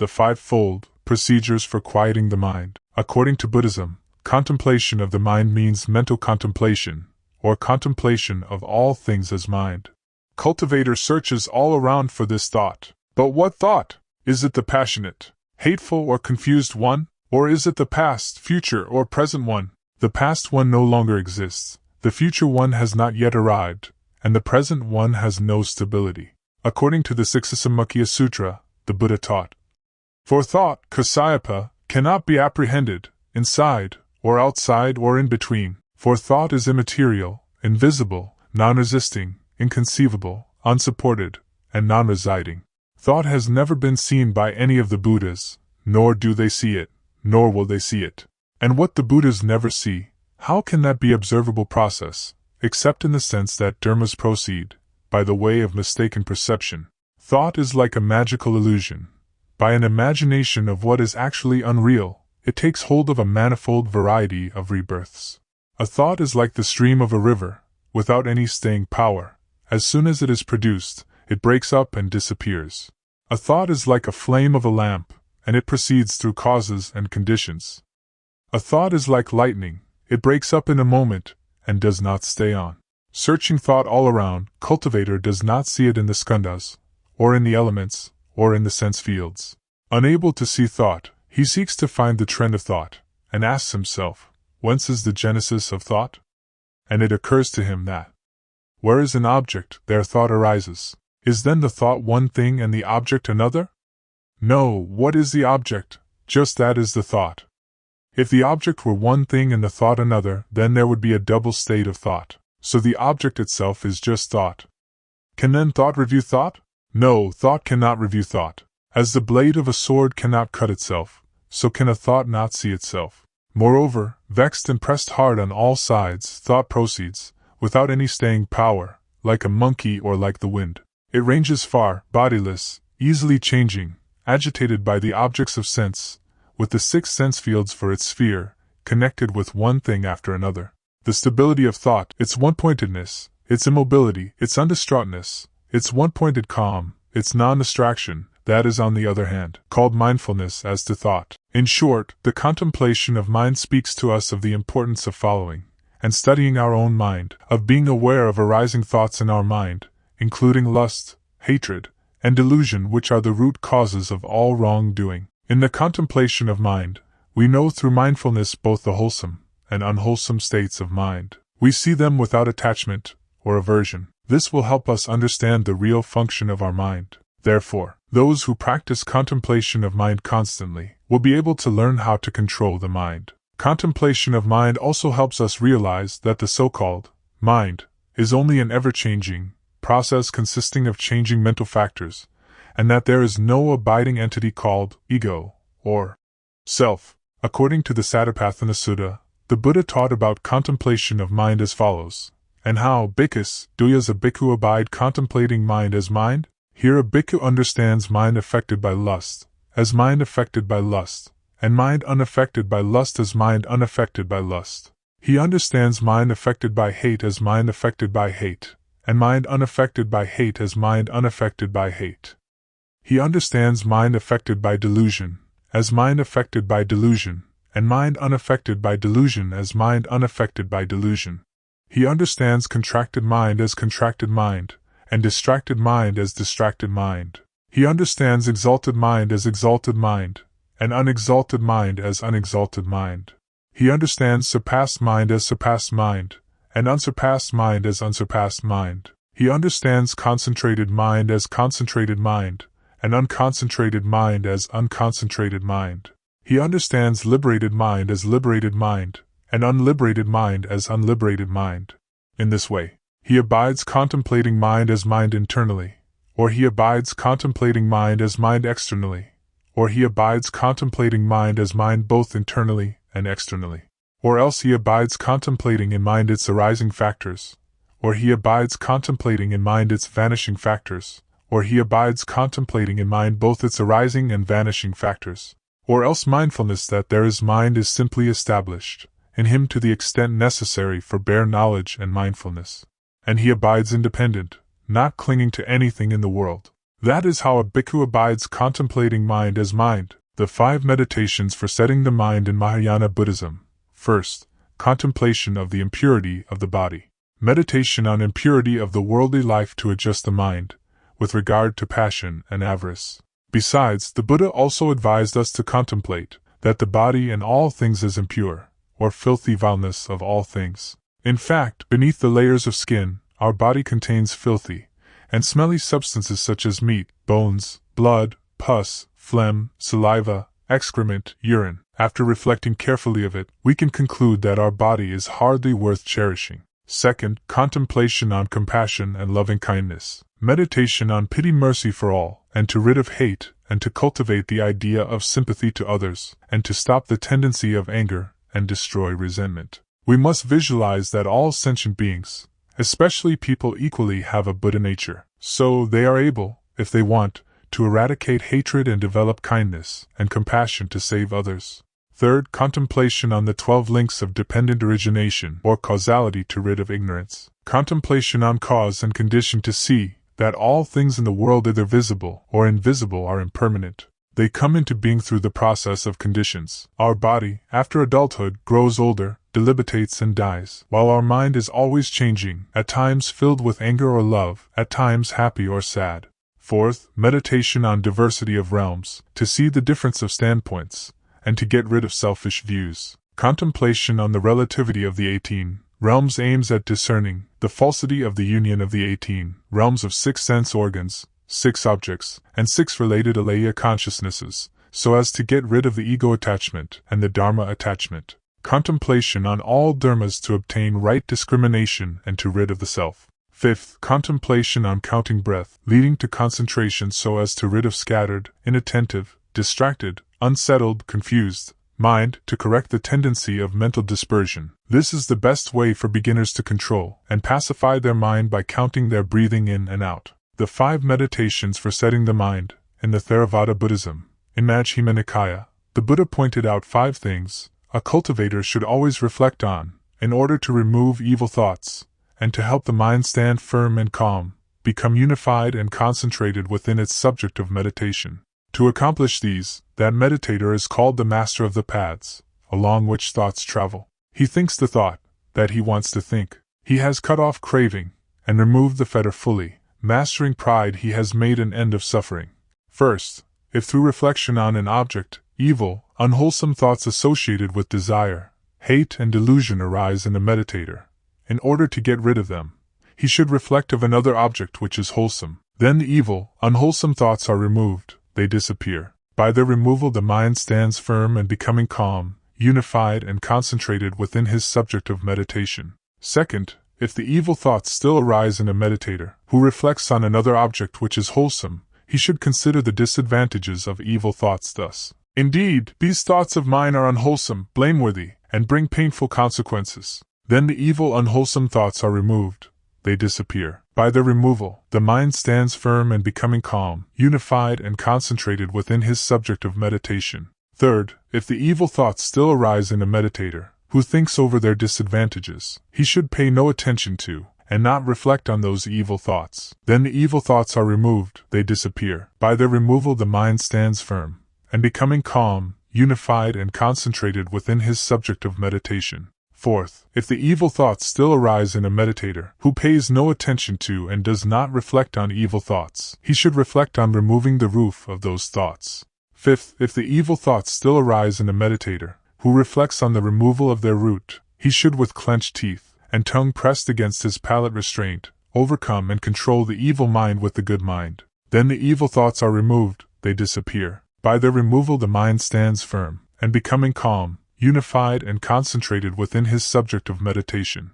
the five-fold procedures for quieting the mind. According to Buddhism, contemplation of the mind means mental contemplation, or contemplation of all things as mind. Cultivator searches all around for this thought. But what thought? Is it the passionate, hateful or confused one? Or is it the past, future or present one? The past one no longer exists, the future one has not yet arrived, and the present one has no stability. According to the Sikshisamukkhya Sutra, the Buddha taught, for thought, kasayapa, cannot be apprehended, inside, or outside or in between, for thought is immaterial, invisible, non-resisting, inconceivable, unsupported, and non-residing. Thought has never been seen by any of the Buddhas, nor do they see it, nor will they see it. And what the Buddhas never see, how can that be observable process, except in the sense that dharmas proceed, by the way of mistaken perception? Thought is like a magical illusion. By an imagination of what is actually unreal, it takes hold of a manifold variety of rebirths. A thought is like the stream of a river, without any staying power. As soon as it is produced, it breaks up and disappears. A thought is like a flame of a lamp, and it proceeds through causes and conditions. A thought is like lightning, it breaks up in a moment, and does not stay on. Searching thought all around, Cultivator does not see it in the skandhas, or in the elements, or in the sense fields. Unable to see thought, he seeks to find the trend of thought, and asks himself, whence is the genesis of thought? And it occurs to him that, where is an object, there thought arises. Is then the thought one thing and the object another? No, what is the object? Just that is the thought. If the object were one thing and the thought another, then there would be a double state of thought. So the object itself is just thought. Can then thought review thought? No, thought cannot review thought. As the blade of a sword cannot cut itself, so can a thought not see itself. Moreover, vexed and pressed hard on all sides, thought proceeds, without any staying power, like a monkey or like the wind. It ranges far, bodiless, easily changing, agitated by the objects of sense, with the 6 sense fields for its sphere, connected with one thing after another. The stability of thought, its one-pointedness, its immobility, its undistraughtness, its one-pointed calm, its non-distraction, that is on the other hand, called mindfulness as to thought. In short, the contemplation of mind speaks to us of the importance of following, and studying our own mind, of being aware of arising thoughts in our mind, including lust, hatred, and delusion, which are the root causes of all wrongdoing. In the contemplation of mind, we know through mindfulness both the wholesome and unwholesome states of mind. We see them without attachment or aversion. This will help us understand the real function of our mind. Therefore, those who practice contemplation of mind constantly will be able to learn how to control the mind. Contemplation of mind also helps us realize that the so-called mind is only an ever-changing process consisting of changing mental factors, and that there is no abiding entity called ego or self. According to the Satipatthana Sutta, the Buddha taught about contemplation of mind as follows, and how bhikkhus, duyas a bhikkhu abide contemplating mind as mind. Here a bhikkhu understands mind affected by lust, as mind affected by lust, and mind unaffected by lust as mind unaffected by lust. He understands mind affected by hate as mind affected by hate, and mind unaffected by hate as mind unaffected by hate. He understands mind affected by delusion, as mind affected by delusion, and mind unaffected by delusion as mind unaffected by delusion. He understands contracted mind as contracted mind, and distracted mind as distracted mind. He understands exalted mind as exalted mind, and unexalted mind as unexalted mind. He understands surpassed mind as surpassed mind, and unsurpassed mind as unsurpassed mind. He understands concentrated mind as concentrated mind, and unconcentrated mind as unconcentrated mind. He understands liberated mind as liberated mind, and unliberated mind as unliberated mind. In this way, he abides contemplating mind as mind internally, or he abides contemplating mind as mind externally, or he abides contemplating mind as mind both internally and externally, or else he abides contemplating in mind its arising factors, or he abides contemplating in mind its vanishing factors, or he abides contemplating in mind both its arising and vanishing factors, or else mindfulness that there is mind is simply established in him to the extent necessary for bare knowledge and mindfulness. And he abides independent, not clinging to anything in the world. That is how a bhikkhu abides contemplating mind as mind. The 5 meditations for setting the mind in Mahayana Buddhism. First, contemplation of the impurity of the body. Meditation on impurity of the worldly life to adjust the mind, with regard to passion and avarice. Besides, the Buddha also advised us to contemplate that the body and all things is impure, or filthy vileness of all things. In fact, beneath the layers of skin, our body contains filthy and smelly substances such as meat, bones, blood, pus, phlegm, saliva, excrement, urine. After reflecting carefully of it, we can conclude that our body is hardly worth cherishing. Second, contemplation on compassion and loving kindness. Meditation on pity, mercy for all, and to rid of hate, and to cultivate the idea of sympathy to others, and to stop the tendency of anger and destroy resentment. We must visualize that all sentient beings, especially people, equally have a Buddha nature, so they are able, if they want, to eradicate hatred and develop kindness and compassion to save others. Third, contemplation on the 12 links of dependent origination or causality to rid of ignorance. Contemplation on cause and condition to see that all things in the world, either visible or invisible, are impermanent. They come into being through the process of conditions. Our body, after adulthood, grows older, debilitates and dies, while our mind is always changing, at times filled with anger or love, at times happy or sad. Fourth, meditation on diversity of realms, to see the difference of standpoints, and to get rid of selfish views. Contemplation on the relativity of the 18 realms aims at discerning the falsity of the union of the 18 realms of 6 sense organs, 6 objects, and 6 related alaya consciousnesses, so as to get rid of the ego attachment and the dharma attachment. Contemplation on all dharmas to obtain right discrimination and to rid of the self. Fifth, contemplation on counting breath, leading to concentration so as to rid of scattered, inattentive, distracted, unsettled, confused mind, to correct the tendency of mental dispersion. This is the best way for beginners to control and pacify their mind by counting their breathing in and out. The 5 meditations for setting the mind. In the Theravada Buddhism, in Majjhima Nikaya, the Buddha pointed out 5 things a cultivator should always reflect on, in order to remove evil thoughts, and to help the mind stand firm and calm, become unified and concentrated within its subject of meditation. To accomplish these, that meditator is called the master of the paths, along which thoughts travel. He thinks the thought that he wants to think. He has cut off craving, and removed the fetter fully. Mastering pride, he has made an end of suffering. First, if through reflection on an object, evil, unwholesome thoughts associated with desire, hate and delusion arise in the meditator, in order to get rid of them, he should reflect of another object which is wholesome. Then the evil, unwholesome thoughts are removed, they disappear. By their removal the mind stands firm and becoming calm, unified and concentrated within his subject of meditation. Second, if the evil thoughts still arise in a meditator, who reflects on another object which is wholesome, he should consider the disadvantages of evil thoughts thus. Indeed, these thoughts of mine are unwholesome, blameworthy, and bring painful consequences. Then the evil, unwholesome thoughts are removed. They disappear. By their removal, the mind stands firm and becoming calm, unified and concentrated within his subject of meditation. Third, if the evil thoughts still arise in a meditator, who thinks over their disadvantages, he should pay no attention to, and not reflect on those evil thoughts. Then the evil thoughts are removed, they disappear. By their removal the mind stands firm, and becoming calm, unified and concentrated within his subject of meditation. Fourth, if the evil thoughts still arise in a meditator, who pays no attention to and does not reflect on evil thoughts, he should reflect on removing the roof of those thoughts. Fifth, if the evil thoughts still arise in a meditator, who reflects on the removal of their root, he should with clenched teeth, and tongue pressed against his palate restraint, overcome and control the evil mind with the good mind. Then the evil thoughts are removed, they disappear. By their removal the mind stands firm, and becoming calm, unified and concentrated within his subject of meditation.